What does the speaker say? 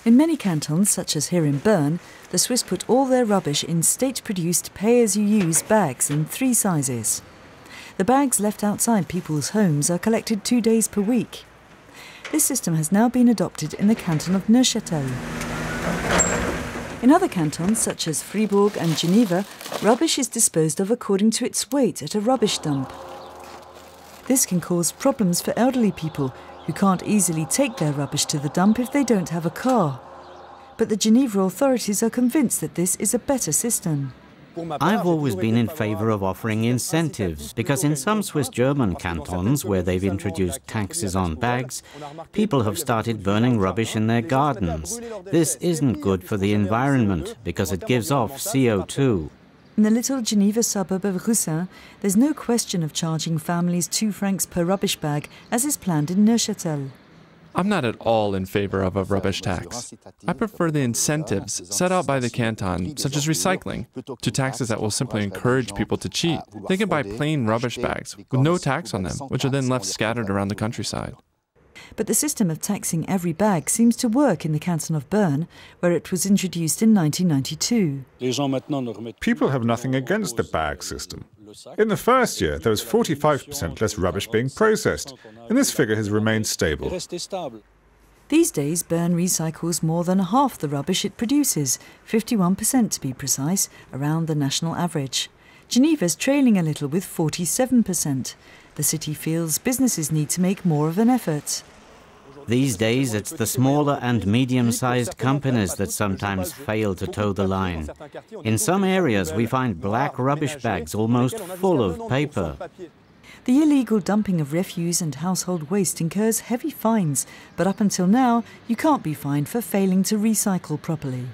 In many cantons, such as here in Bern, the Swiss put all their rubbish in state-produced pay-as-you-use bags in 3 sizes. The bags left outside people's homes are collected 2 days per week. This system has now been adopted in the canton of Neuchâtel. In other cantons, such as Fribourg and Geneva, rubbish is disposed of according to its weight at a rubbish dump. This can cause problems for elderly people who can't easily take their rubbish to the dump if they don't have a car. But the Geneva authorities are convinced that this is a better system. I've always been in favour of offering incentives, because in some Swiss-German cantons, where they've introduced taxes on bags, people have started burning rubbish in their gardens. This isn't good for the environment, because it gives off CO2. In the little Geneva suburb of Russin, there's no question of charging families 2 francs per rubbish bag, as is planned in Neuchâtel. I'm not at all in favor of a rubbish tax. I prefer the incentives set out by the canton, such as recycling, to taxes that will simply encourage people to cheat. They can buy plain rubbish bags with no tax on them, which are then left scattered around the countryside. But the system of taxing every bag seems to work in the canton of Bern, where it was introduced in 1992. People have nothing against the bag system. In the first year, there was 45% less rubbish being processed, and this figure has remained stable. These days, Bern recycles more than half the rubbish it produces, 51% to be precise, around the national average. Geneva's trailing a little with 47%. The city feels businesses need to make more of an effort. These days, it's the smaller and medium-sized companies that sometimes fail to toe the line. In some areas, we find black rubbish bags almost full of paper. The illegal dumping of refuse and household waste incurs heavy fines, but up until now, you can't be fined for failing to recycle properly.